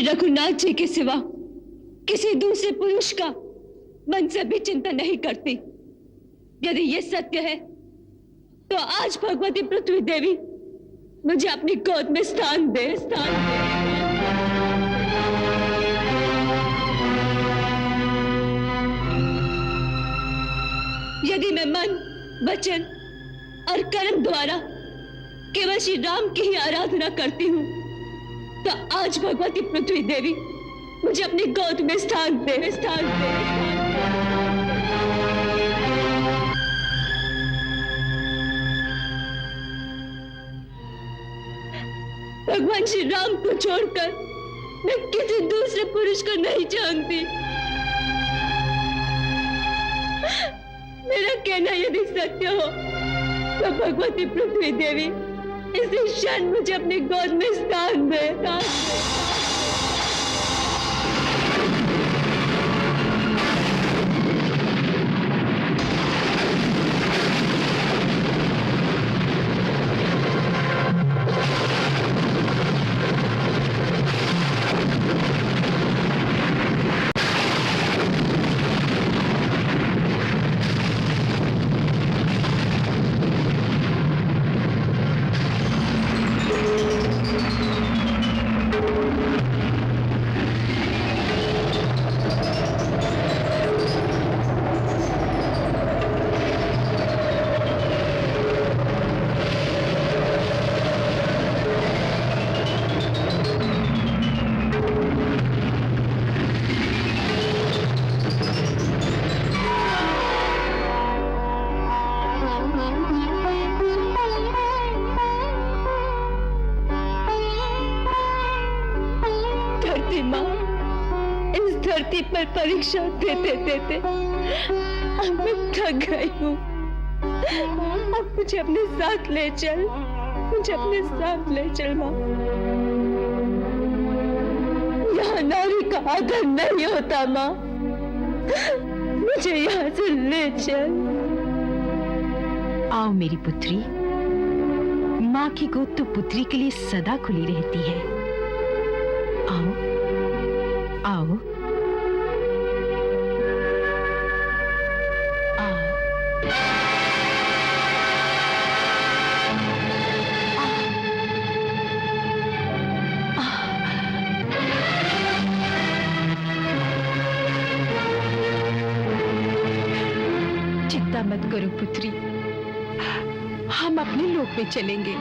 रघुनाथ जी के सिवा किसी दूसरे पुरुष का मन से भी चिंता नहीं करती। यदि ये सत्य है तो आज भगवती पृथ्वी देवी मुझे अपनी गोद में स्थान दे। यदि मैं मन, वचन और कर्म द्वारा केवल श्री राम की ही आराधना करती हूँ तो आज भगवती पृथ्वी देवी मुझे अपनी गोद में स्थान दे। भगवान श्री राम को छोड़कर मैं किसी दूसरे पुरुष को नहीं जानती। मेरा कहना यदि सत्य हो तो भगवती पृथ्वी देवी इसी क्षण मुझे अपनी गोद में स्थान दे। पर परीक्षा देते देते अब मैं थक गई हूँ। अब मुझे अपने साथ ले चल, माँ। यहाँ नारी का आदर नहीं होता माँ, मुझे यहाँ से ले चल। आओ मेरी पुत्री, माँ की गोद तो पुत्री के लिए सदा खुली रहती है। आओ आओ। मत करो पुत्री, हम अपने लोक में चलेंगे।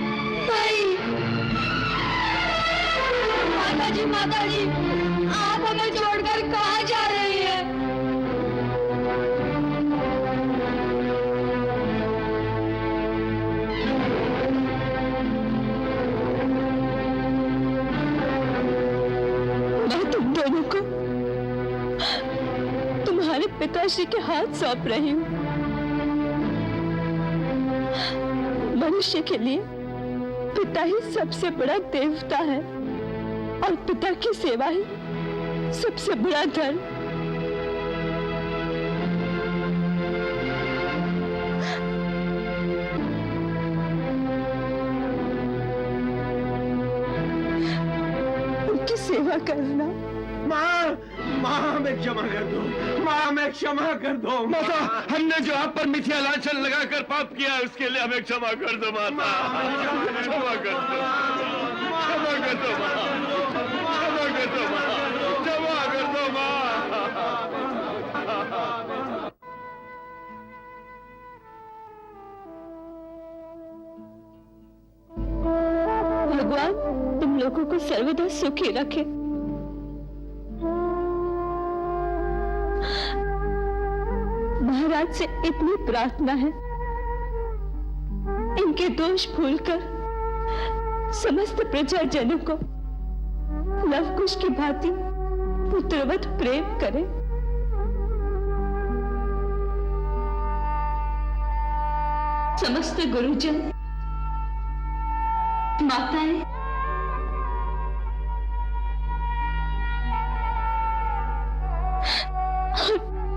माताजी, आप हमें छोड़कर कहाँ जा रही हैं? मैं तुम दोनों को तुम्हारे पिताश्री के हाथ सौंप रही हूँ। मनुष्य के लिए पिता ही सबसे बड़ा देवता है और पिता की सेवा ही सबसे बड़ा धर्म। उनकी सेवा करना। माँ हमें क्षमा कर दो, माँ हमें क्षमा कर दो। माता, हमने जो आप पर मिथ्या लांछन लगाकर पाप किया है उसके लिए हमें क्षमा कर दो माता। क्षमा कर दो, क्षमा कर दो माँ, क्षमा कर दो माँ, क्षमा कर दो माँ। भगवान तुम लोगों को सर्वदा सुखी रखे। महाराज से इतनी प्रार्थना है, इनके दोष भूलकर समस्त प्रजाजनों को लवकुश की भांति पुत्रवत प्रेम करें। समस्त गुरुजन, माताएं,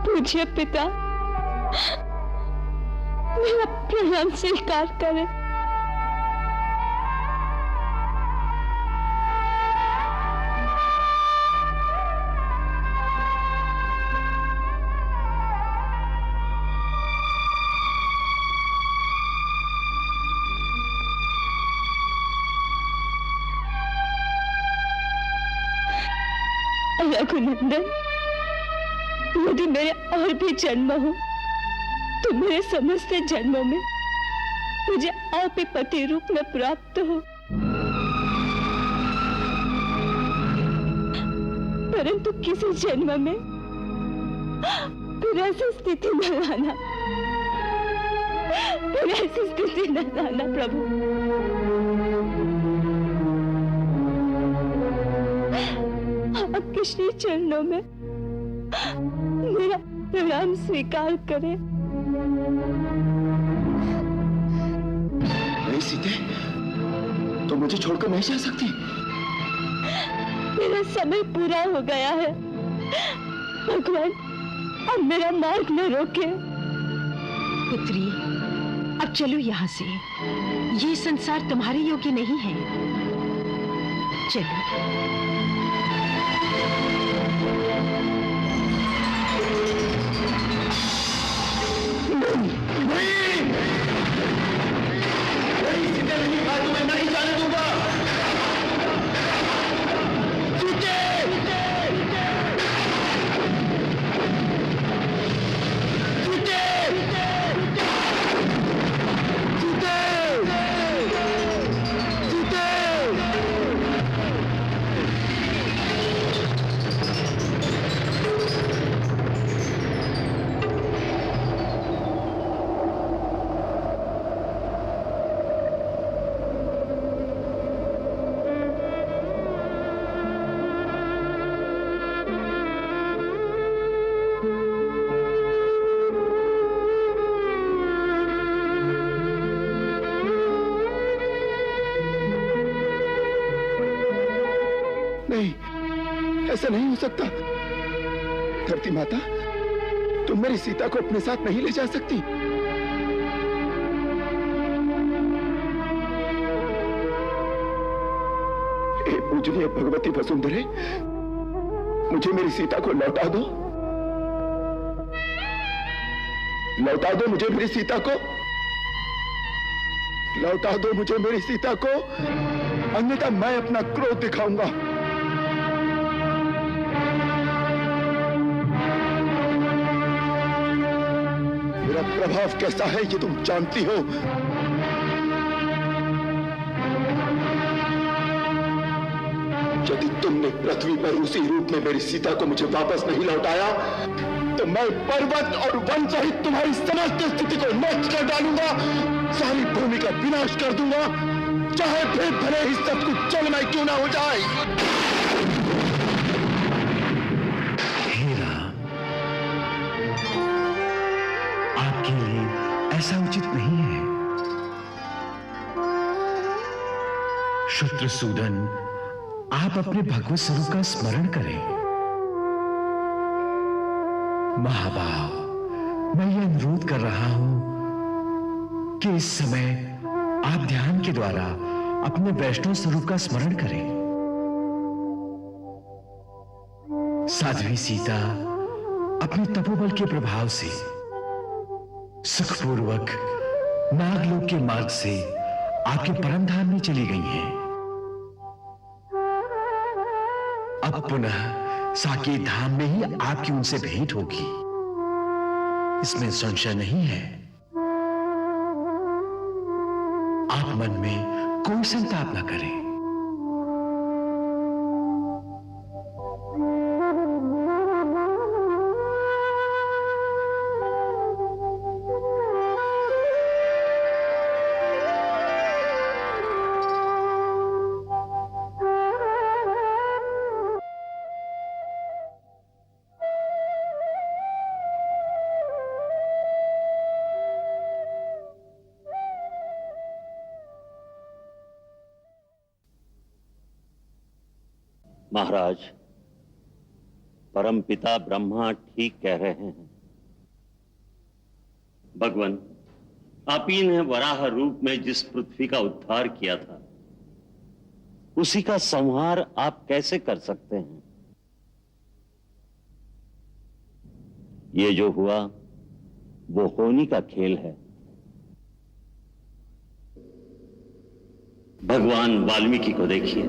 पूज्य पिता मेरा प्रणाम स्वीकार करें। रघुनंदन, यदि मेरे और भी जन्म हो तो मेरे समस्त जन्मों में मुझे आप ही पति रूप में प्राप्त हो, परंतु किसी जन्म में फिर ऐसी स्थिति न लाना, फिर ऐसी स्थिति न लाना प्रभु। आपके श्री चरणों में मेरा प्रणाम स्वीकार करें। नहीं सीते, तो मुझे छोड़कर नहीं जा सकती। मेरा समय पूरा हो गया है, भगवान अब मेरा मार्ग न रोके। पुत्री, अब चलो यहाँ से। ये संसार तुम्हारे योग्य नहीं है। चलो। नहीं, ऐसा नहीं हो सकता। धरती माता, तुम मेरी सीता को अपने साथ नहीं ले जा सकती। हे पूजनीय भगवती वसुंधरे, मुझे मेरी सीता को लौटा दो। लौटा दो मुझे मेरी सीता को। लौटा दो मुझे मेरी सीता को, अन्यथा मैं अपना क्रोध दिखाऊंगा। मेरा प्रभाव कैसा है ये तुम जानती हो। यदि तुमने पृथ्वी पर उसी रूप में मेरी सीता को मुझे वापस नहीं लौटाया, तो मैं पर्वत और वन सहित तुम्हारी समस्त स्थिति को नष्ट कर डालूंगा, सारी भूमि का विनाश कर दूंगा, चाहे फिर भले ही सब कुछ जलमय क्यों ना हो जाए। हे राम, आपके लिए ऐसा उचित नहीं है। शत्रुसूदन, आप अपने भगवत स्वरूप का स्मरण करें। महाभाव, मैं ये अनुरोध कर रहा हूं कि इस समय आप ध्यान के द्वारा अपने वैष्णव स्वरूप का स्मरण करें। साध्वी सीता अपने तपोबल के प्रभाव से सुखपूर्वक नागलोक के मार्ग से आपके परम धाम में चली गई हैं। अब पुनः साकेत धाम में ही आपकी उनसे भेंट होगी, इसमें संशय नहीं है। आप मन में कोई संताप ना करें। महाराज, परमपिता ब्रह्मा ठीक कह रहे हैं। भगवान, आप ही ने वराह रूप में जिस पृथ्वी का उद्धार किया था, उसी का संहार आप कैसे कर सकते हैं? ये जो हुआ वो होनी का खेल है। भगवान वाल्मीकि को देखिए,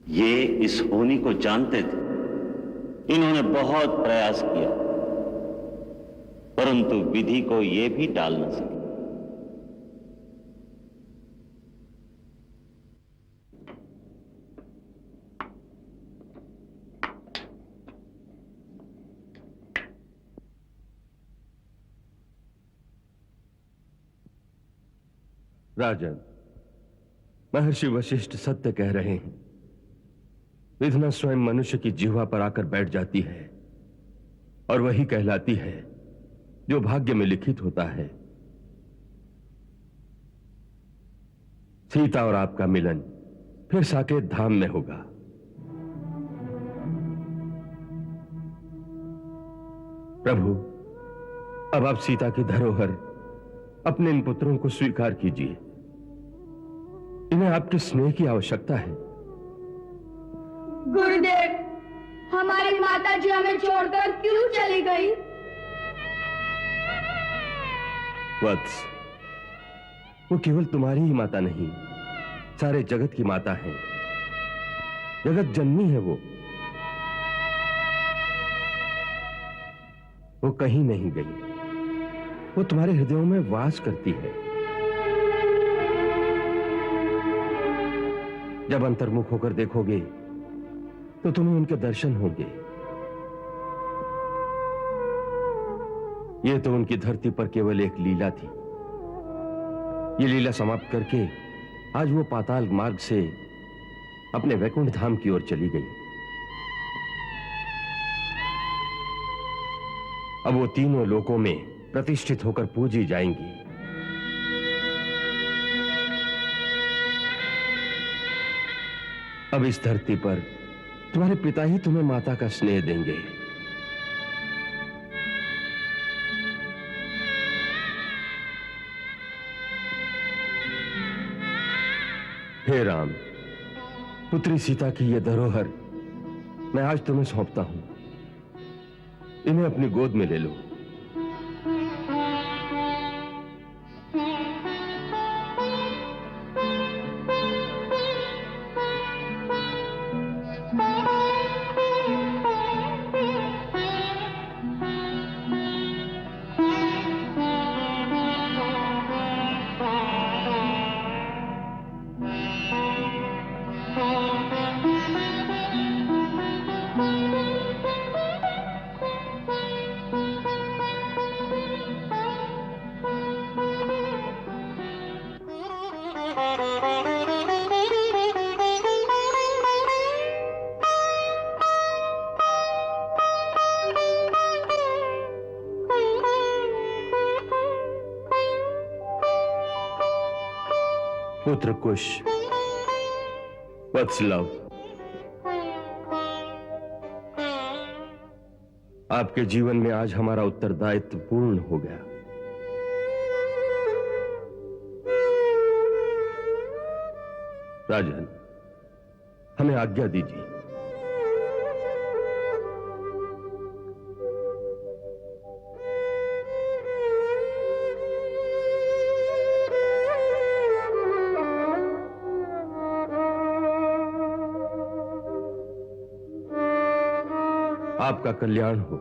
ये इस होनी को जानते थे। इन्होंने बहुत प्रयास किया, परंतु विधि को ये भी टाल न सके। राजन, महर्षि वशिष्ठ सत्य कह रहे हैं। विधना स्वयं मनुष्य की जिह्वा पर आकर बैठ जाती है और वही कहलाती है जो भाग्य में लिखित होता है। सीता और आपका मिलन फिर साकेत धाम में होगा। प्रभु, अब आप सीता की धरोहर अपने इन पुत्रों को स्वीकार कीजिए। इन्हें आपके स्नेह की आवश्यकता है। गुरुदेव, हमारी माता जी हमें छोड़कर क्यों चली गई? वत्स, वो केवल तुम्हारी ही माता नहीं, सारे जगत की माता है। जगत जननी है वो कहीं नहीं गई। वो तुम्हारे हृदयों में वास करती है। जब अंतर्मुख होकर देखोगे तो तुम्हें उनके दर्शन होंगे। यह तो उनकी धरती पर केवल एक लीला थी। ये लीला समाप्त करके आज वो पाताल मार्ग से अपने वैकुंठ धाम की ओर चली गई। अब वो तीनों लोकों में प्रतिष्ठित होकर पूजी जाएंगी। अब इस धरती पर तुम्हारे पिता ही तुम्हें माता का स्नेह देंगे। हे राम, पुत्री सीता की यह धरोहर मैं आज तुम्हें सौंपता हूं। इन्हें अपनी गोद में ले लो। पुत्र कुश, वत्सलव, आपके जीवन में आज हमारा उत्तरदायित्व पूर्ण हो गया। राजन, हमें आज्ञा दीजिए। आपका कल्याण हो।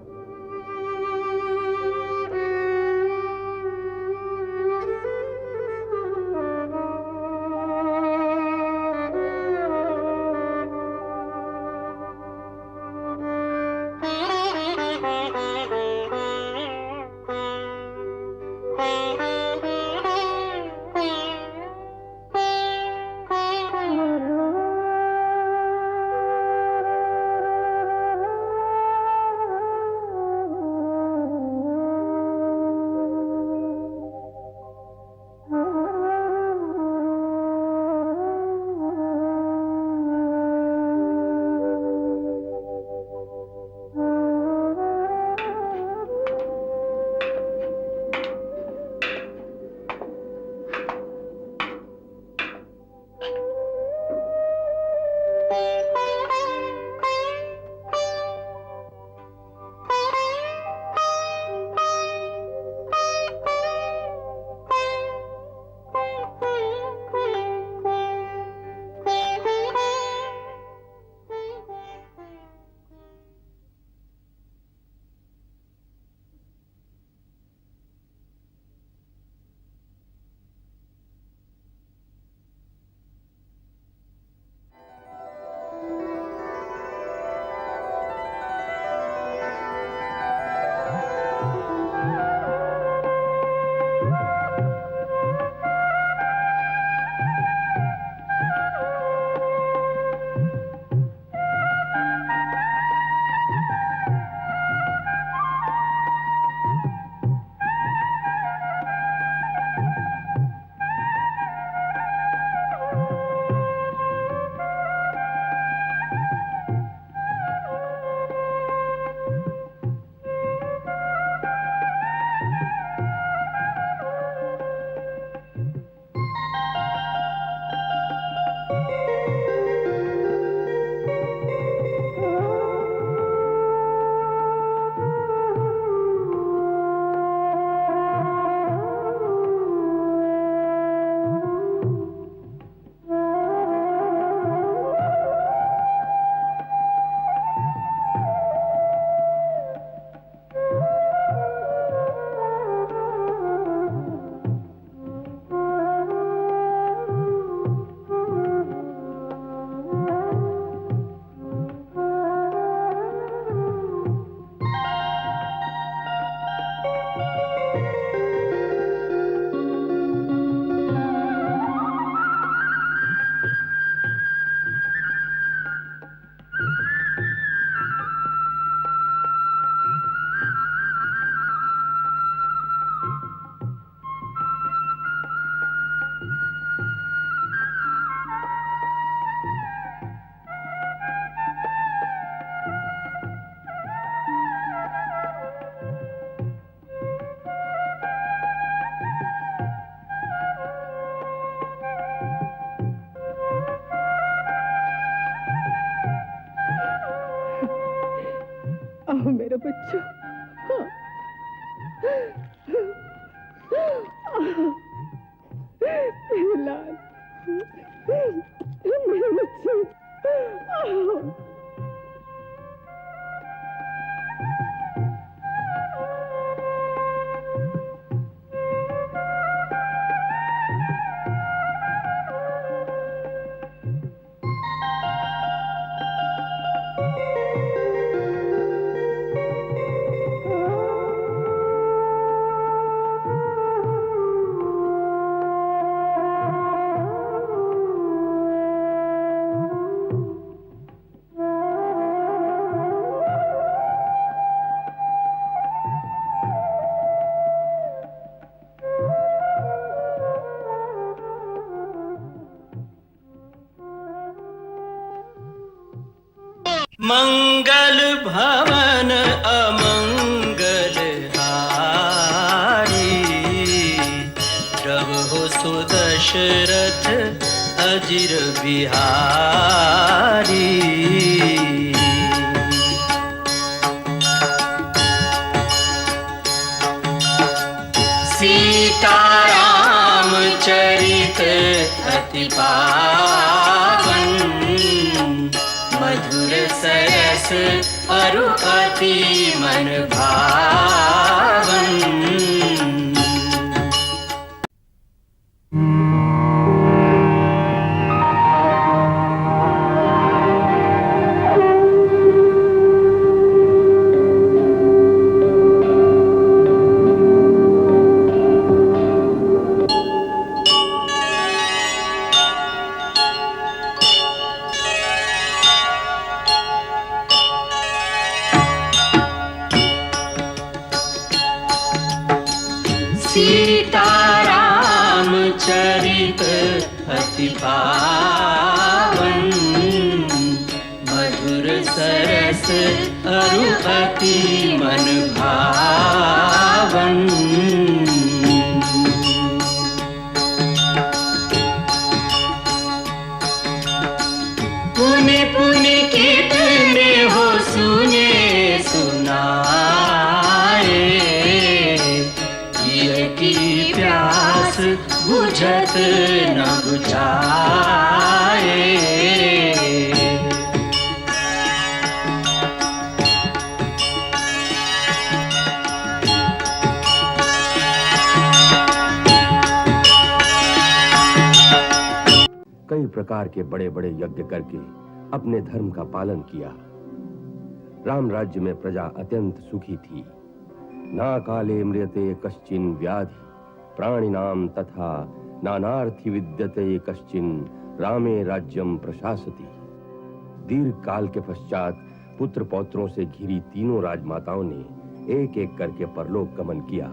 मंगल भवन अमंगल हारी, प्रभु सुदशरथ अजिर बिहारी। सीताराम चरित अति पावन, मधुर सरस अरु अति मन भावन। सीताराम चरित अति पावन, मधुर सरस अरु अति मन भावन। पुनि पुनि कितने हो सुने सुनाए, की प्यास बुझत न बुझाए। कई प्रकार के बड़े बड़े यज्ञ करके अपने धर्म का पालन किया। राम राज्य में प्रजा अत्यंत सुखी थी। ना काले म्रियते कश्चिन व्याधि प्राणिनाम तथा नानार्थी विद्यते कश्चिन रामे राज्यम प्रशासति। दीर्घ काल के पश्चात पुत्र पौत्रों से घिरी तीनों राजमाताओं ने एक एक करके परलोक गमन किया।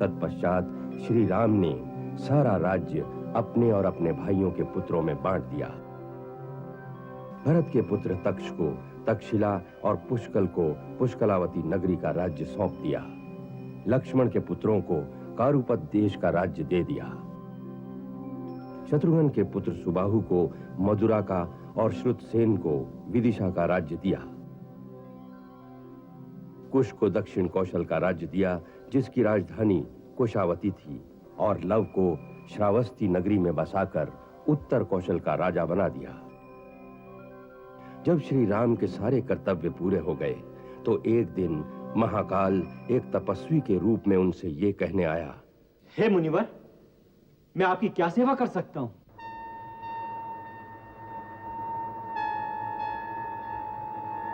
तत्पश्चात श्री राम ने सारा राज्य अपने और अपने भाइयों के पुत्रों में बांट दिया। भरत के पुत्र तक्ष को तक्षशिला और पुष्कल को पुष्कलावती नगरी का राज्य सौंप दिया। लक्ष्मण के पुत्रों को कारुपत देश का राज्य दे दिया। शत्रुघ्न के पुत्र सुबाहु को मदुरा का और श्रुतसेन को विदिशा का राज्य दिया। कुश को दक्षिण कौशल का राज्य दिया, जिसकी राजधानी कुशावती थी, और लव को श्रावस्ती नगरी में बसाकर उत्तर कौशल का राजा बना दिया। जब श्री राम के सारे कर्तव्य पूरे हो गए तो एक दिन महाकाल एक तपस्वी के रूप में उनसे ये कहने आया, हे मुनिवर, मैं आपकी क्या सेवा कर सकता हूं?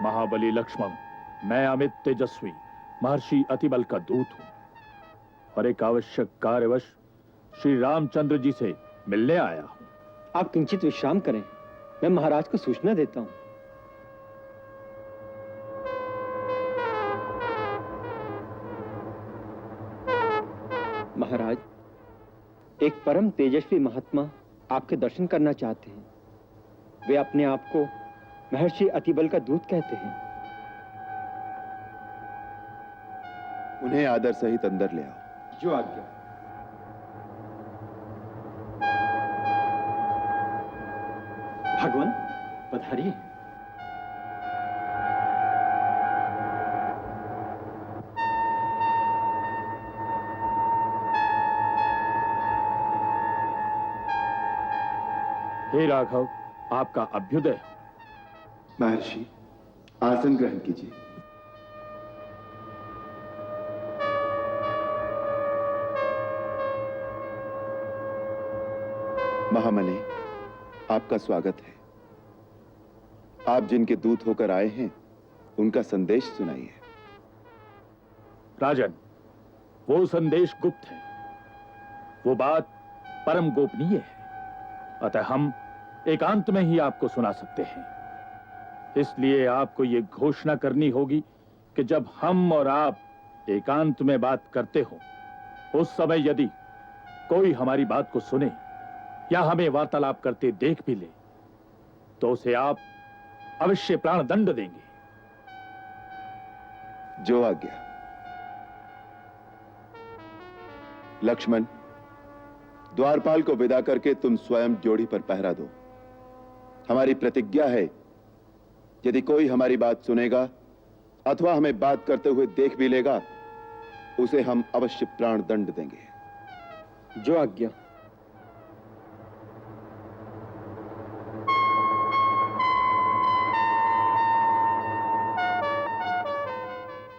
महाबली लक्ष्मण, मैं अमित तेजस्वी महर्षि अतिबल का दूत हूं और एक आवश्यक कार्यवश श्री रामचंद्र जी से मिलने आया हूं। आप किंचित विश्राम करें, मैं महाराज को सूचना देता हूं। महाराज, एक परम तेजस्वी महात्मा आपके दर्शन करना चाहते हैं। वे अपने आप को महर्षि अतिबल का दूत कहते हैं। उन्हें आदर सहित अंदर ले आओ। जो आज्ञा। भगवान पधारिए। हे राघव, आपका अभ्युदय। महर्षि, आसन ग्रहण कीजिए। महामने, आपका स्वागत है। आप जिनके दूत होकर आए हैं, उनका संदेश सुनाइए। राजन, वो संदेश गुप्त है, वो बात परम गोपनीय है, अतः हम एकांत में ही आपको सुना सकते हैं। इसलिए आपको ये घोषणा करनी होगी कि जब हम और आप एकांत में बात करते हो, उस समय यदि कोई हमारी बात को सुने या हमें वार्तालाप करते देख भी ले, तो उसे आप अवश्य प्राण दंड देंगे। जो आज्ञा। लक्ष्मण, द्वारपाल को विदा करके तुम स्वयं जोड़ी पर पहरा दो। हमारी प्रतिज्ञा है, यदि कोई हमारी बात सुनेगा अथवा हमें बात करते हुए देख भी लेगा, उसे हम अवश्य प्राण दंड देंगे। जो आज्ञा।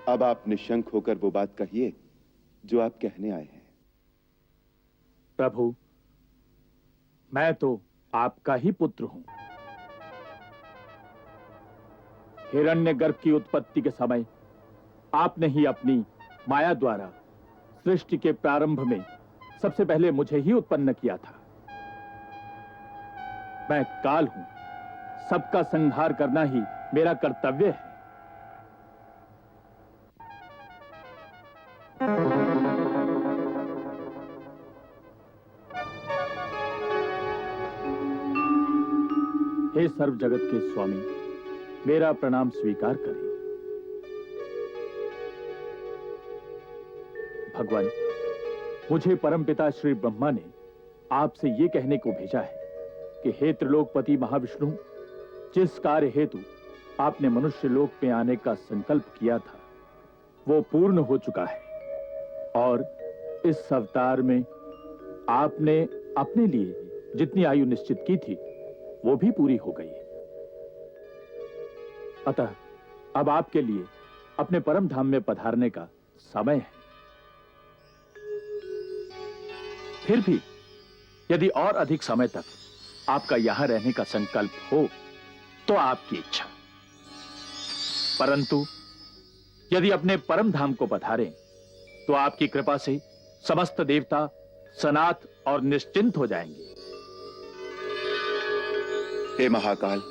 अब आप निशंक होकर वो बात कहिए जो आप कहने आए हैं। प्रभु, मैं तो आपका ही पुत्र हूं। हिरण्यगर्भ की उत्पत्ति के समय आपने ही अपनी माया द्वारा सृष्टि के प्रारंभ में सबसे पहले मुझे ही उत्पन्न किया था। मैं काल हूं, सबका संहार करना ही मेरा कर्तव्य है। हे सर्व जगत के स्वामी, मेरा प्रणाम स्वीकार करें। भगवान, मुझे परमपिता श्री ब्रह्मा ने आपसे ये कहने को भेजा है कि हे त्रिलोकपति महाविष्णु, जिस कार्य हेतु आपने मनुष्य लोक में आने का संकल्प किया था, वो पूर्ण हो चुका है और इस अवतार में आपने अपने लिए जितनी आयु निश्चित की थी, वो भी पूरी हो गई है। अतः अब आपके लिए अपने परम धाम में पधारने का समय है। फिर भी यदि और अधिक समय तक आपका यहां रहने का संकल्प हो तो आपकी इच्छा, परंतु यदि अपने परम धाम को पधारें तो आपकी कृपा से समस्त देवता सनाथ और निश्चिंत हो जाएंगे। हे महाकाल,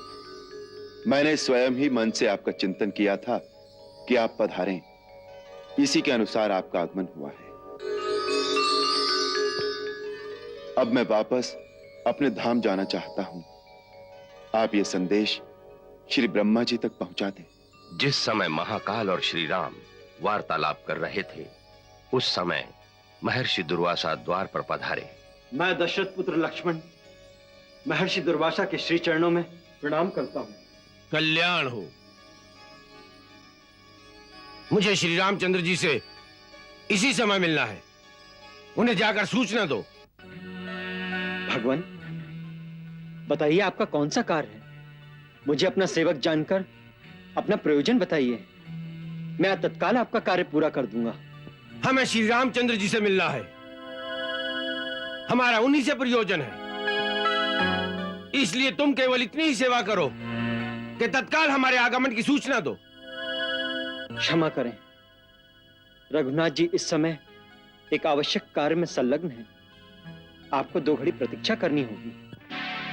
मैंने स्वयं ही मन से आपका चिंतन किया था कि आप पधारें। इसी के अनुसार आपका आगमन हुआ है। अब मैं वापस अपने धाम जाना चाहता हूं। आप ये संदेश श्री ब्रह्मा जी तक पहुंचा दें। जिस समय महाकाल और श्री राम वार्तालाप कर रहे थे, उस समय महर्षि दुर्वासा द्वार पर पधारे। मैं दशरथ पुत्र लक्ष्मण महर्षि दुर्वासा के श्री चरणों में प्रणाम करता हूं। कल्याण हो। मुझे श्री रामचंद्र जी से इसी समय मिलना है। उन्हें जाकर सूचना दो। भगवान, बताइए आपका कौन सा कार्य है? मुझे अपना सेवक जानकर अपना प्रयोजन बताइए। मैं तत्काल आपका कार्य पूरा कर दूंगा। हमें श्री रामचंद्र जी से मिलना है। हमारा उन्हीं से प्रयोजन है। इसलिए तुम केवल इतनी ही सेवा करो कि तत्काल हमारे आगमन की सूचना दो। क्षमा करें, रघुनाथ जी इस समय एक आवश्यक कार्य में संलग्न हैं। आपको 2 घड़ी प्रतीक्षा करनी होगी।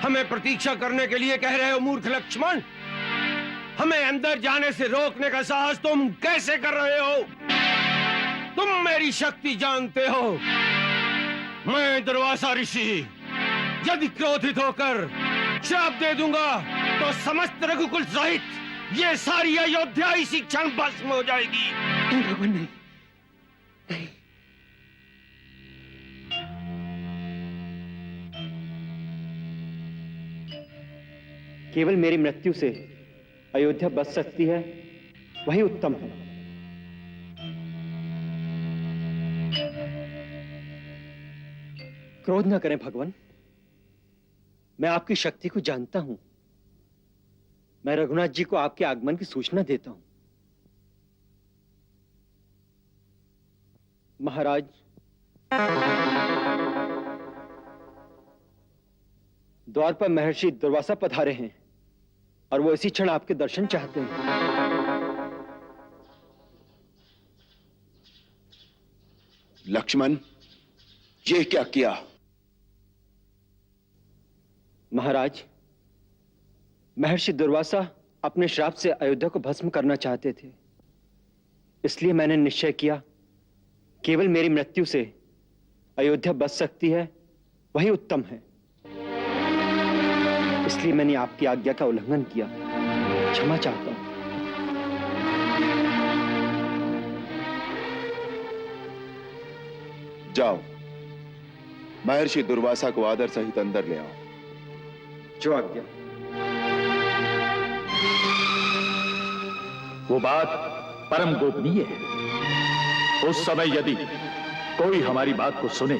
हमें प्रतीक्षा करने के लिए कह रहे हो मूर्ख लक्ष्मण? हमें अंदर जाने से रोकने का साहस तुम कैसे कर रहे हो? तुम मेरी शक्ति जानते हो। मैं दुर्वासा ऋषि यदि क्रोधित होकर श्राप दे दूंगा तो समस्त रघुकुल सहित ये सारी अयोध्या इसी क्षण भस्म हो जाएगी। नहीं भगवान, नहीं, नहीं। केवल मेरी मृत्यु से अयोध्या बच सकती है, वही उत्तम है। क्रोध न करें भगवान। मैं आपकी शक्ति को जानता हूं। मैं रघुनाथ जी को आपके आगमन की सूचना देता हूं। महाराज, द्वार पर महर्षि दुर्वासा पधारे हैं और वो इसी क्षण आपके दर्शन चाहते हैं। लक्ष्मण, ये क्या किया? महाराज, महर्षि दुर्वासा अपने श्राप से अयोध्या को भस्म करना चाहते थे, इसलिए मैंने निश्चय किया केवल मेरी मृत्यु से अयोध्या बच सकती है, वही उत्तम है। इसलिए मैंने आपकी आज्ञा का उल्लंघन किया। क्षमा चाहता हूं। जाओ, महर्षि दुर्वासा को आदर सहित अंदर ले आओ। जो आज्ञा। वो बात परम गोपनीय है। उस समय यदि कोई हमारी बात को सुने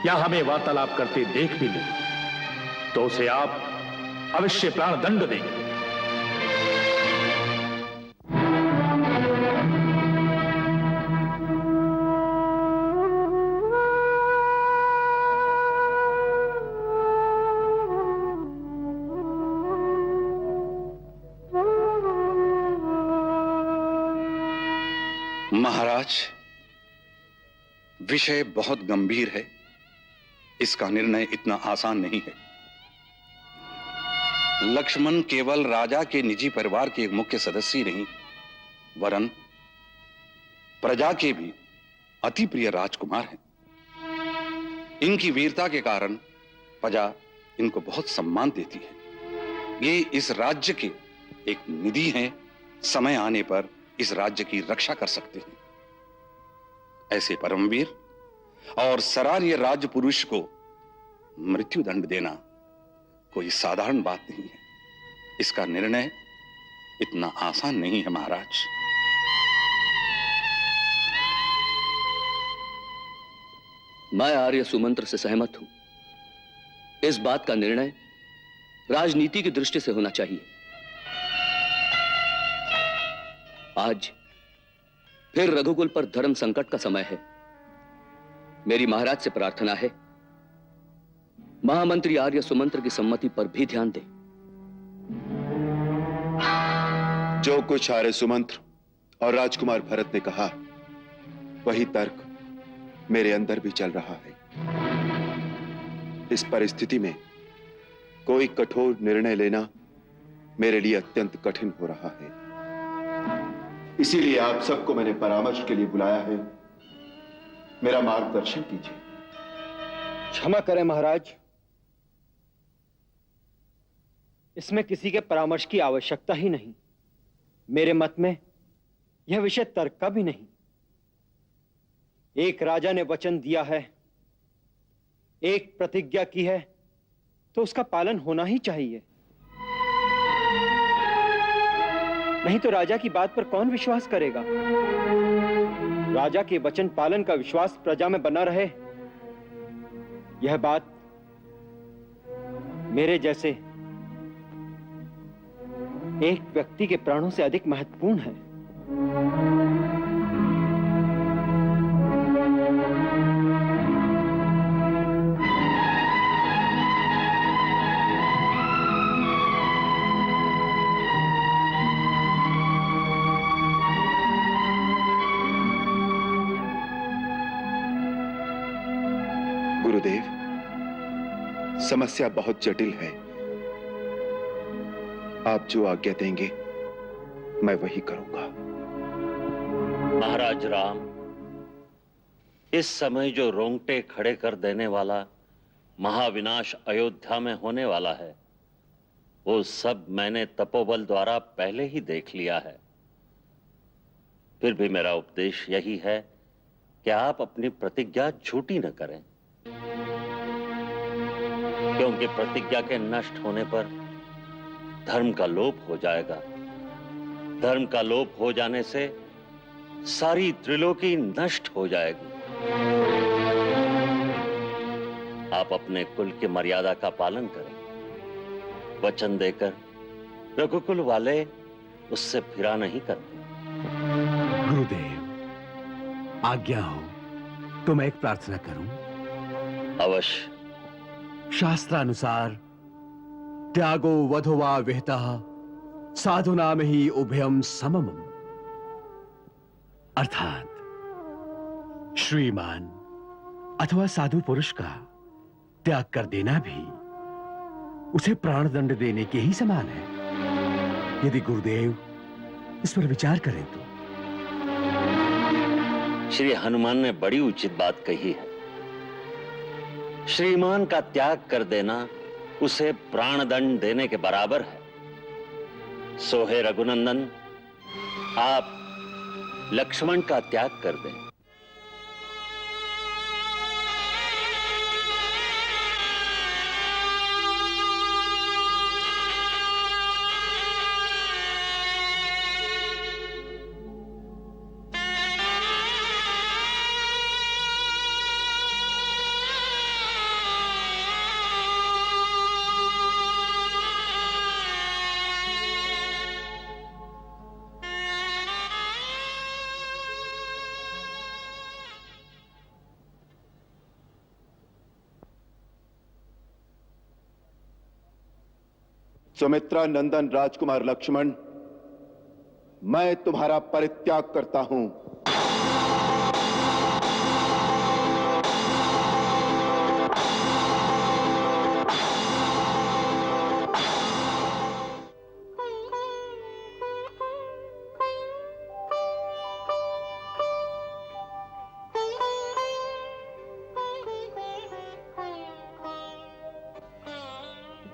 या हमें वार्तालाप करते देख भी ले तो उसे आप अवश्य प्राण दंड देंगे। महाराज, विषय बहुत गंभीर है। इसका निर्णय इतना आसान नहीं है। लक्ष्मण केवल राजा के निजी परिवार के एक मुख्य सदस्य ही नहीं, वरन प्रजा के भी अति प्रिय राजकुमार हैं। इनकी वीरता के कारण प्रजा इनको बहुत सम्मान देती है। ये इस राज्य के एक निधि हैं, समय आने पर इस राज्य की रक्षा कर सकते हैं। ऐसे परमवीर और सराहनीय राज्य पुरुष को मृत्यु दंड देना कोई साधारण बात नहीं है। इसका निर्णय इतना आसान नहीं है महाराज। मैं आर्य सुमंत्र से सहमत हूं। इस बात का निर्णय राजनीति की दृष्टि से होना चाहिए। आज फिर रघुकुल पर धर्म संकट का समय है। मेरी महाराज से प्रार्थना है, महामंत्री आर्य सुमंत्र की सम्मति पर भी ध्यान दें। जो कुछ आर्य सुमंत्र और राजकुमार भरत ने कहा, वही तर्क मेरे अंदर भी चल रहा है। इस परिस्थिति में कोई कठोर निर्णय लेना मेरे लिए अत्यंत कठिन हो रहा है। इसीलिए आप सबको मैंने परामर्श के लिए बुलाया है। मेरा मार्गदर्शन कीजिए। क्षमा करें महाराज, इसमें किसी के परामर्श की आवश्यकता ही नहीं। मेरे मत में यह विषय तर्क का भी नहीं। एक राजा ने वचन दिया है, एक प्रतिज्ञा की है, तो उसका पालन होना ही चाहिए। नहीं तो राजा की बात पर कौन विश्वास करेगा? राजा के वचन पालन का विश्वास प्रजा में बना रहे, यह बात मेरे जैसे एक व्यक्ति के प्राणों से अधिक महत्वपूर्ण है। गुरुदेव, समस्या बहुत जटिल है। आप जो आज्ञा देंगे मैं वही करूंगा। महाराज राम, इस समय जो रोंगटे खड़े कर देने वाला महाविनाश अयोध्या में होने वाला है, वो सब मैंने तपोबल द्वारा पहले ही देख लिया है। फिर भी मेरा उपदेश यही है कि आप अपनी प्रतिज्ञा झूठी न करें, क्योंकि प्रतिज्ञा के नष्ट होने पर धर्म का लोप हो जाएगा। धर्म का लोप हो जाने से सारी त्रिलोकी नष्ट हो जाएगी। आप अपने कुल की मर्यादा का पालन करें। वचन देकर रघुकुल वाले उससे फिरा नहीं करते। गुरुदेव, आज्ञा हो तो मैं एक प्रार्थना करूं? अवश्य। शास्त्रानुसार त्यागो वधो विहिता साधुना में ही उभयम समम, अर्थात श्रीमान अथवा साधु पुरुष का त्याग कर देना भी उसे प्राणदंड देने के ही समान है। यदि गुरुदेव इस पर विचार करें तो। श्री हनुमान ने बड़ी उचित बात कही है। श्रीमान का त्याग कर देना उसे प्राणदंड देने के बराबर है। सो हे रघुनंदन, आप लक्ष्मण का त्याग कर दें। सुमित्रा नंदन राजकुमार लक्ष्मण, मैं तुम्हारा परित्याग करता हूं।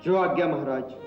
जो आज्ञा महाराज।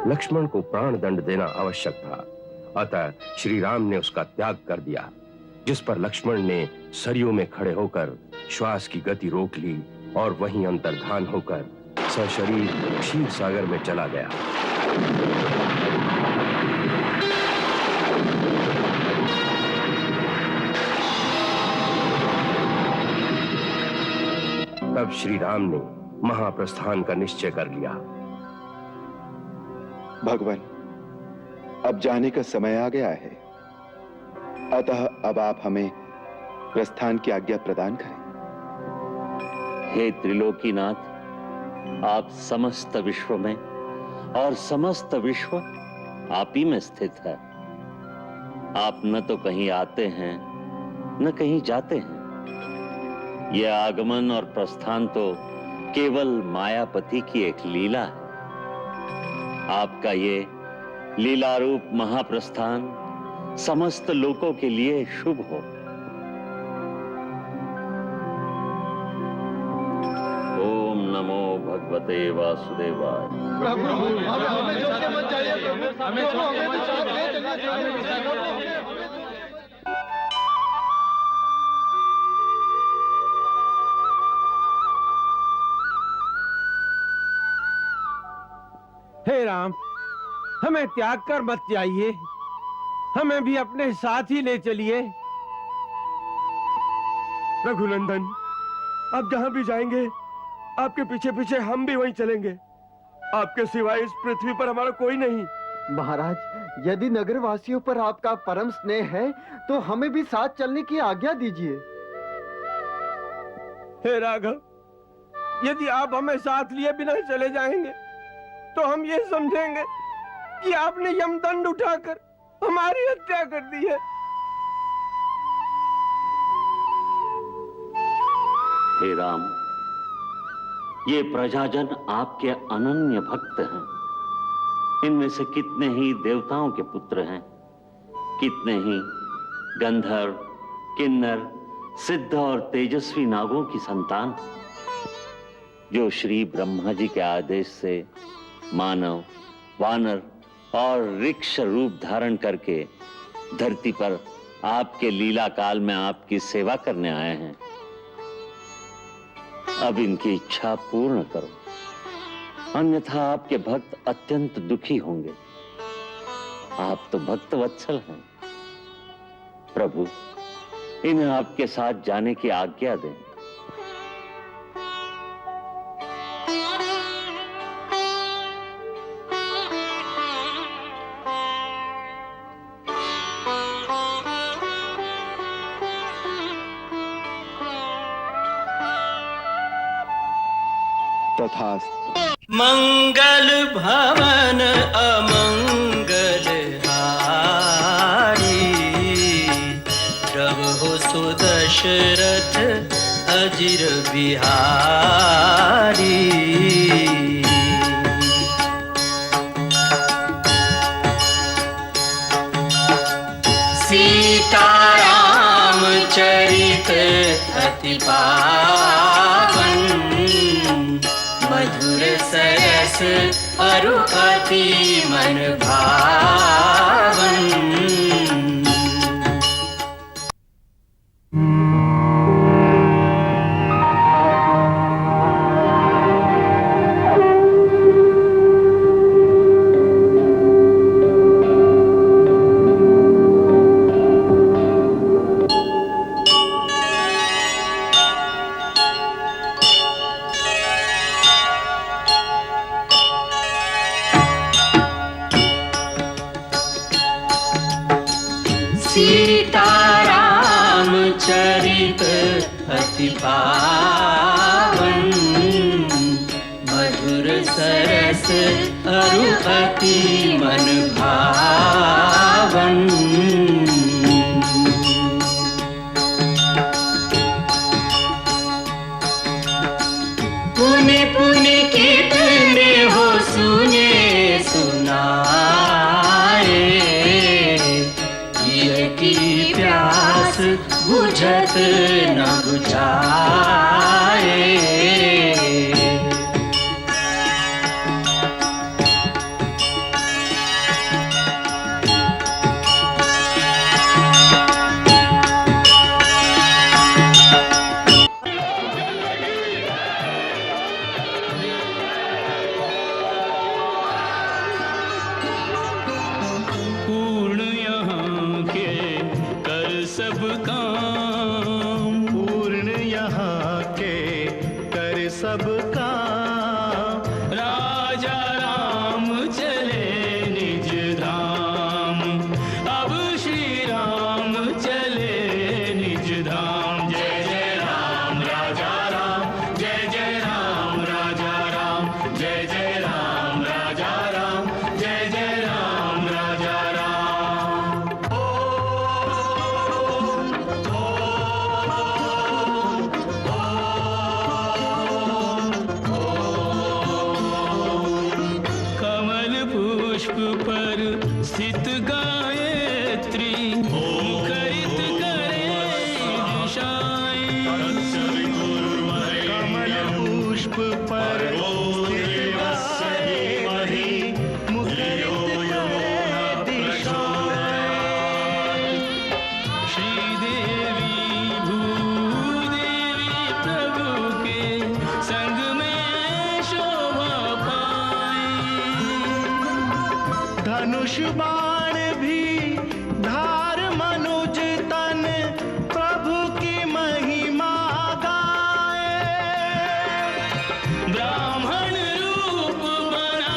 लक्ष्मण को प्राण दंड देना आवश्यक था, अतः श्री राम ने उसका त्याग कर दिया, जिस पर लक्ष्मण ने सरयू में खड़े होकर श्वास की गति रोक ली और वहीं अंतर्धान होकर सशरीर क्षीर सागर में चला गया। तब श्री राम ने महाप्रस्थान का निश्चय कर लिया। भगवान, अब जाने का समय आ गया है, अतः अब आप हमें प्रस्थान की आज्ञा प्रदान करें। हे त्रिलोकीनाथ, आप समस्त विश्व में और समस्त विश्व आप ही में स्थित है। आप न तो कहीं आते हैं न कहीं जाते हैं। यह आगमन और प्रस्थान तो केवल मायापति की एक लीला है। आपका ये लीला रूप महाप्रस्थान समस्त लोकों के लिए शुभ हो। ओम नमो भगवते वासुदेवाय। हे राम, हमें त्याग कर मत जाइए, हमें भी अपने साथ ही ले चलिए। रघुनंदन, आप जहां भी जाएंगे आपके पीछे पीछे हम भी वहीं चलेंगे। आपके सिवाय इस पृथ्वी पर हमारा कोई नहीं। महाराज, यदि नगरवासियों पर आपका परम स्नेह है तो हमें भी साथ चलने की आज्ञा दीजिए। हे राघव, यदि आप हमें साथ लिए बिना चले जाएंगे तो हम ये समझेंगे कि आपने यमदंड उठाकर हमारी हत्या कर दी है। हे राम, ये प्रजाजन आपके अनन्य भक्त हैं। इनमें से कितने ही देवताओं के पुत्र हैं, कितने ही गंधर्व, किन्नर, सिद्ध और तेजस्वी नागों की संतान, जो श्री ब्रह्मा जी के आदेश से मानव, वानर और ऋक्ष रूप धारण करके धरती पर आपके लीला काल में आपकी सेवा करने आए हैं। अब इनकी इच्छा पूर्ण करो, अन्यथा आपके भक्त अत्यंत दुखी होंगे। आप तो भक्त वत्सल हैं। प्रभु, इन्हें आपके साथ जाने की आज्ञा दें। तथास्तु। मंगल भवन अमंगल हारी, प्रभु सुदशरथ अजिर बिहारी। सीताराम चरित अति पावन, मधुर सरस अरु अति मन भावन। सीताराम चरित अति पावन, मधुर सरस अरु अति मन भावन। पुनि पुनि कितने हो सुने सुनाए, की प्यास बुझत न बुझाए। सब काम पूर्ण यहाँ के कर सब काम, राजा राम चले निज धाम, अब श्री राम चले निज धाम। जय जय राम राजा राम, जय जय राम राजा राम, जय जय राम राजा राम, जय जय राम राजा राम। पर स्थित गायत्री मुखरित करे दिशाएं, कमल पुष्प पर स्थित गायत्री मुखरित करे दिशाएं। श्रीदेवी भूदेवी प्रभु के संग में शोभा पाए, धनुष बाण भी धार मनुज तन प्रभु की महिमा गाए, ब्राह्मण रूप बना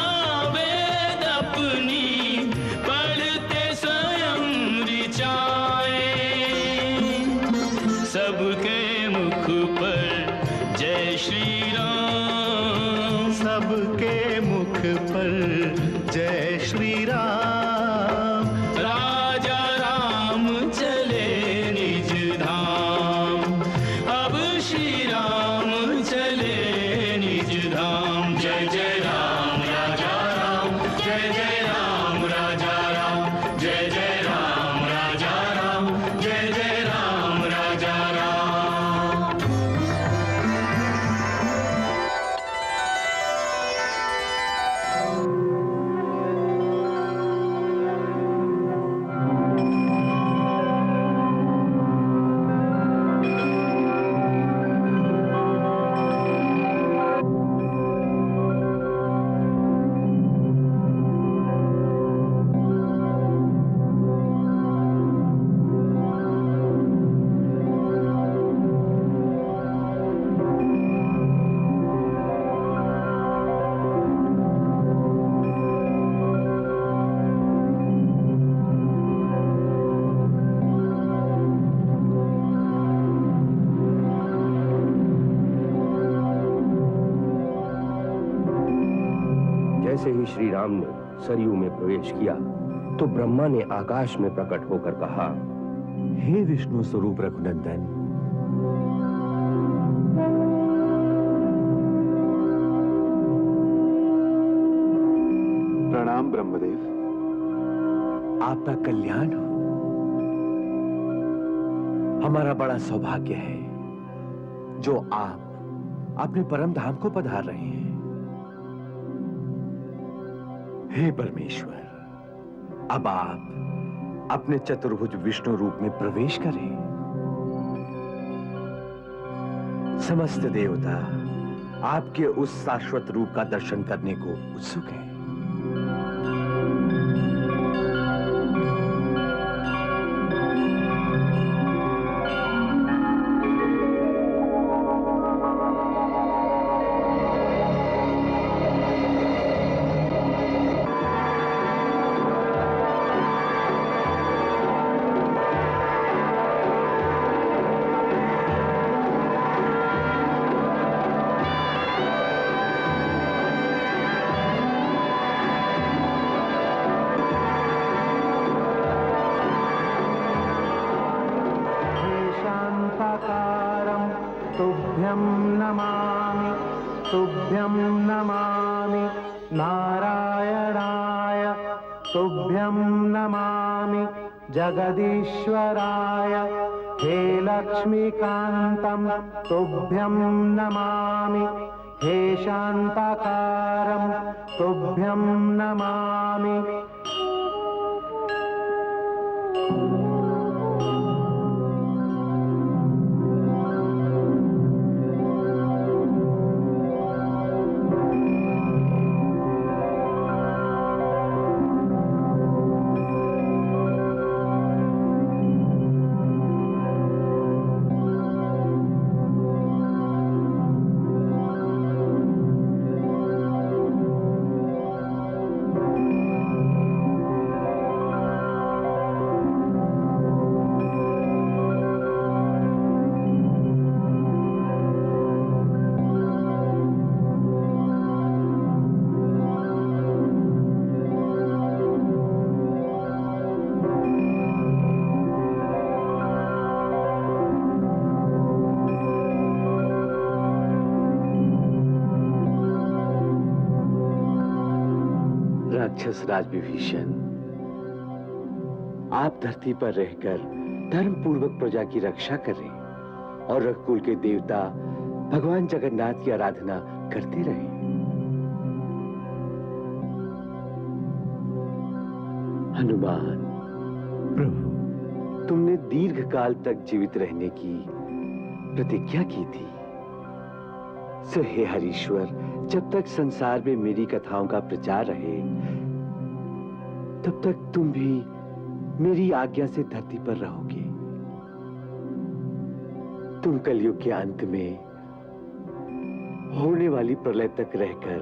सबके मुख पर जय श्री राम, सबके मुख पर जय श्री राम। राजा राम चले निज धाम, अब श्री राम चले निज धाम। जय जय राम राजा राम, जय जय राम राजा राम, जय जय राम राजा राम, जय जय राम राजा राम। जैसे ही श्री राम ने सरयू में प्रवेश किया तो ब्रह्मा ने आकाश में प्रकट होकर कहा, हे विष्णु स्वरूप रघुनंदन, प्रणाम ब्रह्मदेव। आपका कल्याण हो। हमारा बड़ा सौभाग्य है जो आप अपने परम धाम को पधार रहे हैं। हे परमेश्वर, अब आप अपने चतुर्भुज विष्णु रूप में प्रवेश करें। समस्त देवता आपके उस शाश्वत रूप का दर्शन करने को उत्सुक हैं। तुभ्यं नमामि, तुभ्यं नमामि नारायणाय, तुभ्यं नमामि जगदीश्वराय। हे लक्ष्मीकान्तं तुभ्यं नमामि, हे शान्ताकारं तुभ्यं नमामि। राक्षस राज विभीषण, आप धरती पर रहकर धर्म पूर्वक प्रजा की रक्षा करें और रघुकुल के देवता भगवान जगन्नाथ की आराधना करते रहें। हनुमान प्रभु, तुमने दीर्घ काल तक जीवित रहने की प्रतिज्ञा की थी, सो हे हरीश्वर, जब तक संसार में मेरी कथाओं का प्रचार रहे तब तक तुम भी मेरी आज्ञा से धरती पर रहोगे। तुम कलयुग के अंत में होने वाली प्रलय तक रहकर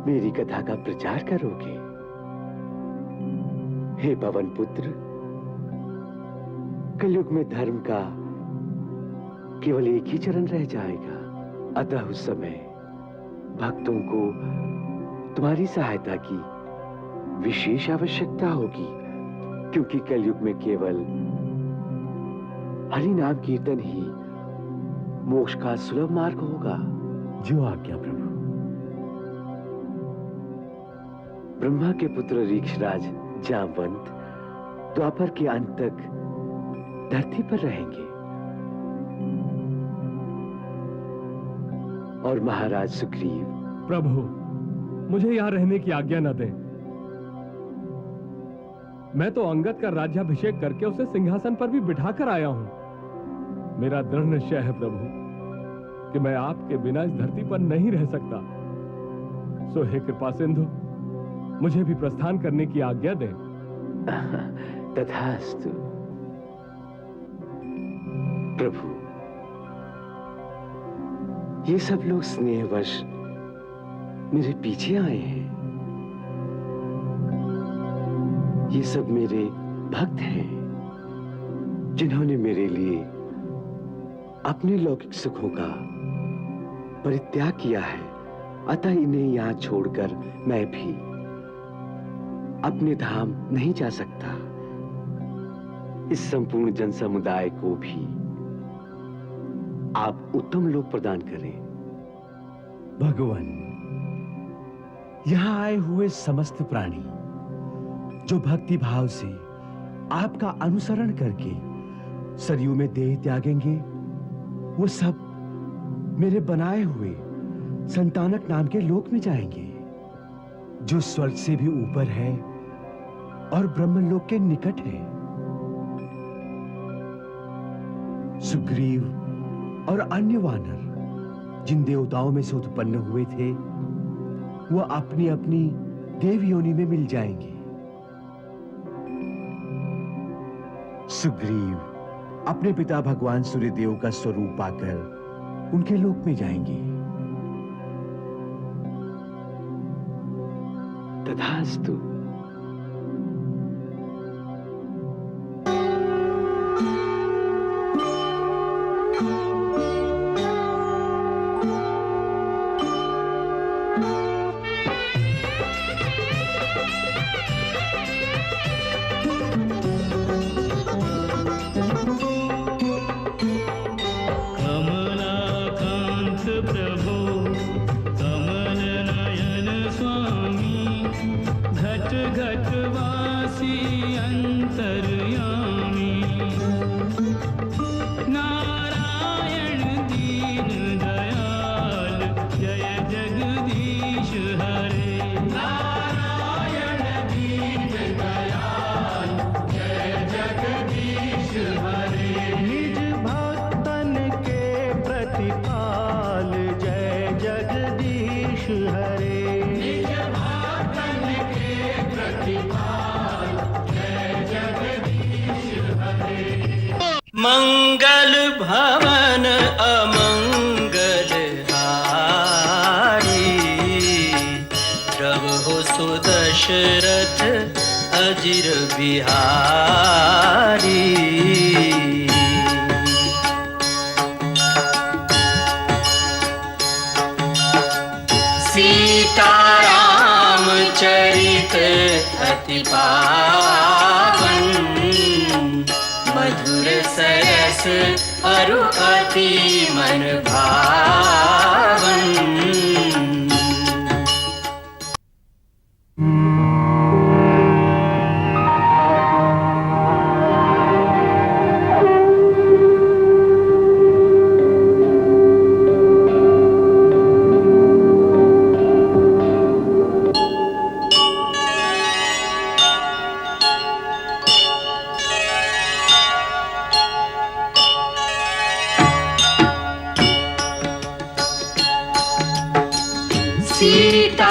मेरी कथा का प्रचार करोगे। हे पवन पुत्र, कलयुग में धर्म का केवल एक ही चरण रह जाएगा। अतः उस समय भक्तों को तुम्हारी सहायता की विशेष आवश्यकता होगी, क्योंकि कलयुग में केवल हरि नाम कीर्तन ही मोक्ष का सुलभ मार्ग होगा। जो आज्ञा प्रभु। ब्रह्मा के पुत्र ऋक्षराज जामवंत द्वापर के अंत तक धरती पर रहेंगे और महाराज सुग्रीव। प्रभु, मुझे यहाँ रहने की आज्ञा न दें। मैं तो अंगद का राज्याभिषेक करके उसे सिंहासन पर भी बिठाकर आया हूं। मेरा दृढ़ निश्चय है प्रभु कि मैं आपके बिना इस धरती पर नहीं रह सकता। सो हे कृपा सिंधु, मुझे भी प्रस्थान करने की आज्ञा दें। तथास्तु प्रभु। ये सब लोग स्नेहवश मेरे पीछे आए हैं। ये सब मेरे भक्त हैं, जिन्होंने मेरे लिए अपने लौकिक सुखों का परित्याग किया है। अतः इन्हें यहां छोड़कर मैं भी अपने धाम नहीं जा सकता। इस संपूर्ण जन समुदाय को भी आप उत्तम लोक प्रदान करें। भगवान, यहां आए हुए समस्त प्राणी जो भक्ति भाव से आपका अनुसरण करके सरयू में देह त्यागेंगे, वो सब मेरे बनाए हुए संतानक नाम के लोक में जाएंगे, जो स्वर्ग से भी ऊपर है और ब्रह्मलोक के निकट है। सुग्रीव और अन्य वानर जिन देवताओं में से उत्पन्न हुए थे, वो अपनी अपनी देव योनि में मिल जाएंगे। सुग्रीव अपने पिता भगवान सूर्यदेव का स्वरूप पाकर उनके लोक में जाएंगे। तथास्तु। मंगल भवन अमंगल हारी, प्रभु सुदशरथ अजिर बिहारी। सीताराम चरित अति पावन, मधुर सरस अरु अति मन भावन।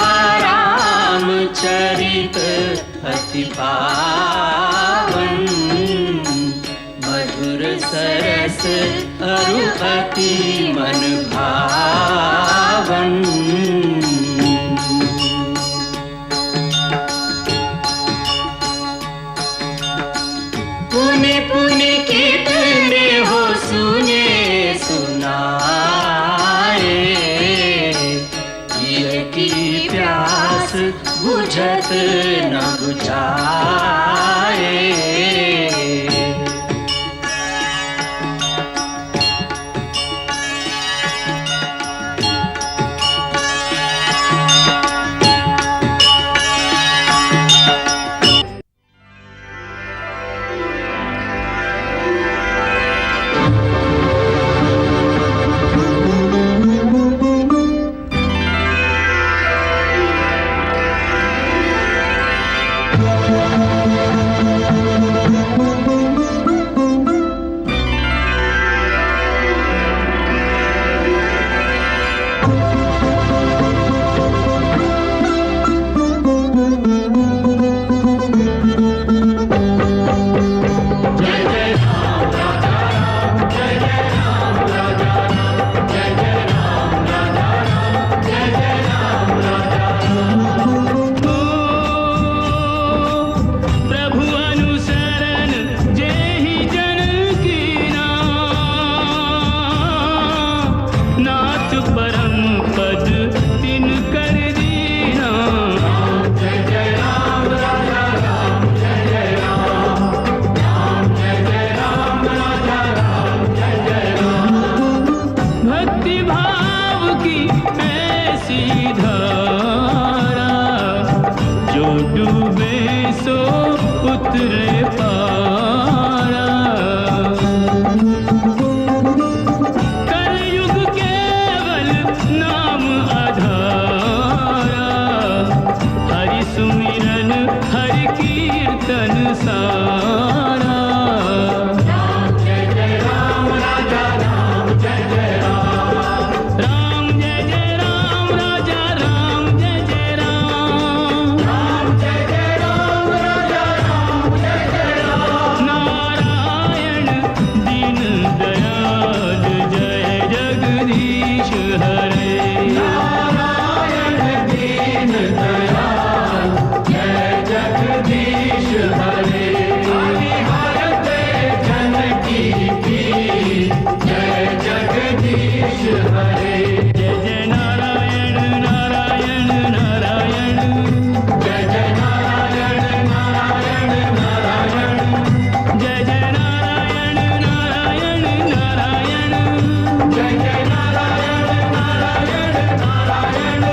सीताराम चरित अति पावन, मधुर सरस अरु अति मन भावन। पुनि पुनि कीर्तन सो उतरे पारा। कलयुग केवल नाम आधारा, हरि सुमिरन हरि कीर्तन सारा। राम जय जय राम राजा राम जय जय राम। राम जय जय राम राजा राम जय जय राम। राम जय जय राम राजा राम जय जय राम। नारायण दीन दयाल जय जगदीश हरे। नारायण दीन दयाल जय जगदीश हरे। हरिहरते जनकी पीर जय जगदीश हरे। जय जय नारायण नारायण नारायण। जय जय नारायण नारायण नारायण। जय जय नारायण नारायण नारायण। जय जय नारायण नारायण नारायण।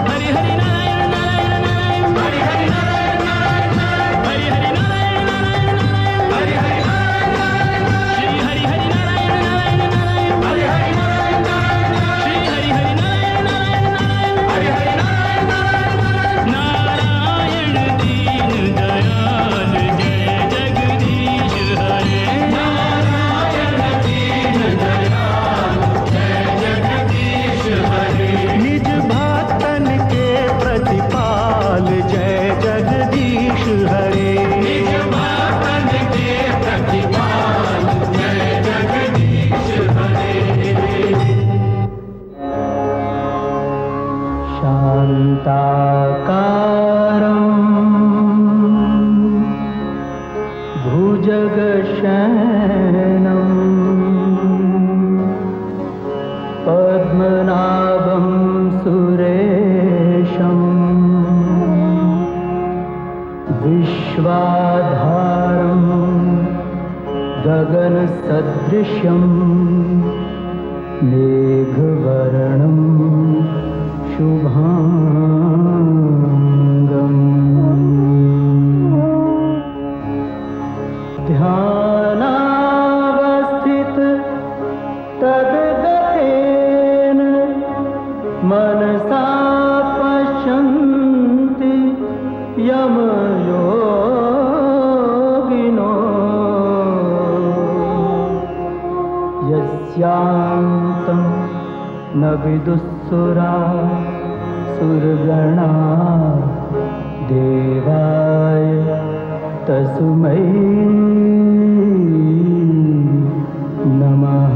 हरि हरि नारायण नारायण नारायण। हरि हरि नारायण नारायण नारायण। हरि हरि नारायण नारायण नारायण। हरि हरि नारायण नारायण। श्री हरि हरि नारायण नारायण नारायण। हरि हरि नारायण नारायण। श्री हरि हरि नारायण नारायण नारायण। हरि हरि नारायण नारायण नारायण। नारायण दीन दयाल जय जगदीश हरे। नारायण दीन दयाल जय जगदीश हरे। निज भक्तन के प्रतिपाल जय जगदीश हरे। निज भक्तन के प्रतिपाल जय जगदीश हरे। शान्ताकारम् भुजगशयनम् पद्मनाभं सुरेशम् विश्वाधारं गगनसदृशं मेघवर्णं शुभांगम् ध्यानावस्थित तद्गतेन मनसा पश्यन्ति यमयोगिनो यस्यान्तं न विदुःसुरा सुरगणा देवाय तस्मै नमः।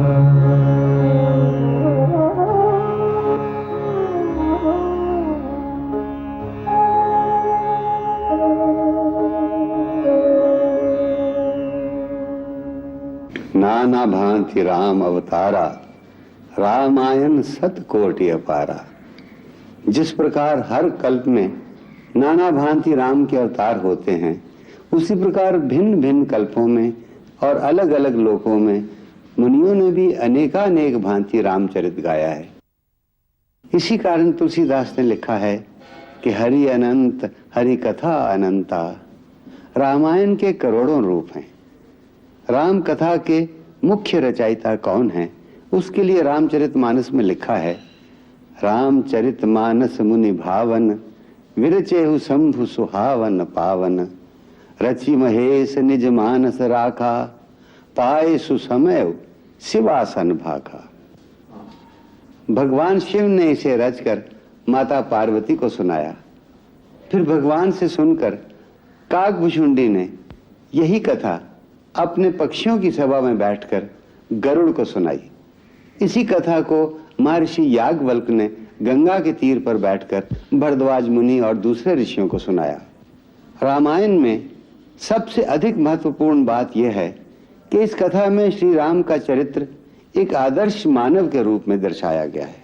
नाना भांति राम अवतारा, रामायण सतकोटि अपारा। जिस प्रकार हर कल्प में नाना भांति राम के अवतार होते हैं, उसी प्रकार भिन्न भिन्न कल्पों में और अलग अलग लोकों में मुनियों ने भी अनेकानेक भांति रामचरित गाया है। इसी कारण तुलसीदास ने लिखा है कि हरि अनंत हरि कथा अनंता। रामायण के करोड़ों रूप हैं। राम कथा के मुख्य रचयिता कौन है, उसके लिए रामचरितमानस में लिखा है, रामचरितमानस मुनि भावन, विरचेहु शंभु सुहावन पावन। रचि महेश निज मानस राखा, पाए सुसमय शिवासन भाखा। भगवान शिव ने इसे रचकर माता पार्वती को सुनाया। फिर भगवान से सुनकर काकभुशुंडी ने यही कथा अपने पक्षियों की सभा में बैठकर गरुड़ को सुनाई। इसी कथा को महर्षि याज्ञवल्क्य ने गंगा के तीर पर बैठकर भरद्वाज मुनि और दूसरे ऋषियों को सुनाया। रामायण में सबसे अधिक महत्वपूर्ण बात यह है कि इस कथा में श्री राम का चरित्र एक आदर्श मानव के रूप में दर्शाया गया है।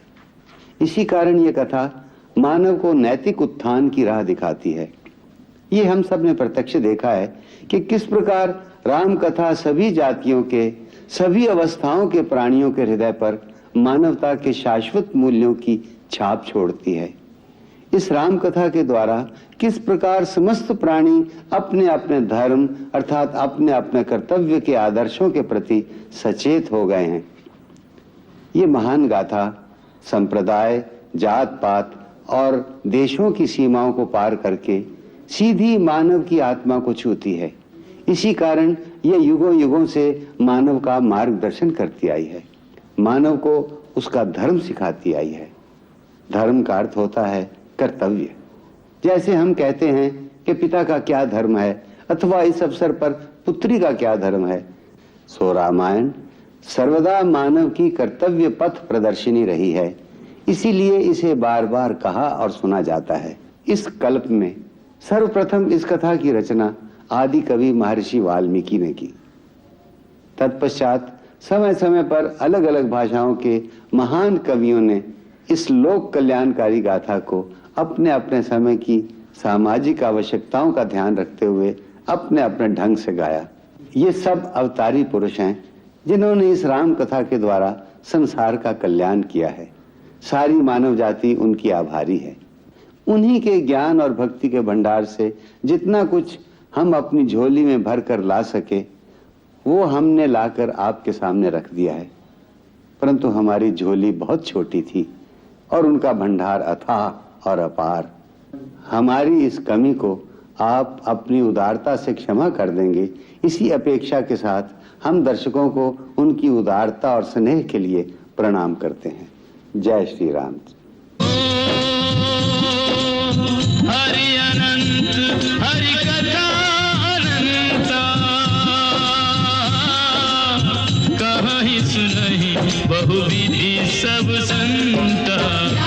इसी कारण यह कथा मानव को नैतिक उत्थान की राह दिखाती है। ये हम सब ने प्रत्यक्ष देखा है कि किस प्रकार राम कथा सभी जातियों के, सभी अवस्थाओं के प्राणियों के हृदय पर मानवता के शाश्वत मूल्यों की छाप छोड़ती है। इस राम कथा के द्वारा किस प्रकार समस्त प्राणी अपने अपने धर्म अर्थात अपने अपने कर्तव्य के आदर्शों के प्रति सचेत हो गए हैं। ये महान गाथा संप्रदाय, जात पात और देशों की सीमाओं को पार करके सीधी मानव की आत्मा को छूती है। इसी कारण यह युगों युगों से मानव का मार्गदर्शन करती आई है, मानव को उसका धर्म सिखाती आई है। धर्म का अर्थ होता है कर्तव्य। जैसे हम कहते हैं कि पिता का क्या धर्म है अथवा इस अवसर पर पुत्री का क्या धर्म है, सो रामायण सर्वदा मानव की कर्तव्य पथ प्रदर्शिनी रही है। इसीलिए इसे बार बार कहा और सुना जाता है। इस कल्प में सर्वप्रथम इस कथा की रचना आदि कवि महर्षि वाल्मीकि ने की। तत्पश्चात समय समय पर अलग अलग भाषाओं के महान कवियों ने इस लोक कल्याणकारी गाथा को अपने अपने समय की सामाजिक आवश्यकताओं का ध्यान रखते हुए अपने अपने ढंग से गाया। ये सब अवतारी पुरुष हैं जिन्होंने इस राम कथा के द्वारा संसार का कल्याण किया है। सारी मानव जाति उनकी आभारी है। उन्हीं के ज्ञान और भक्ति के भंडार से जितना कुछ हम अपनी झोली में भर कर ला सके वो हमने लाकर आपके सामने रख दिया है। परंतु हमारी झोली बहुत छोटी थी और उनका भंडार अथाह और अपार। हमारी इस कमी को आप अपनी उदारता से क्षमा कर देंगे, इसी अपेक्षा के साथ हम दर्शकों को उनकी उदारता और स्नेह के लिए प्रणाम करते हैं। जय श्री राम। हरि अनंत हरि कथा अनंता, कहीं सुनहि बहुविधि सब संता।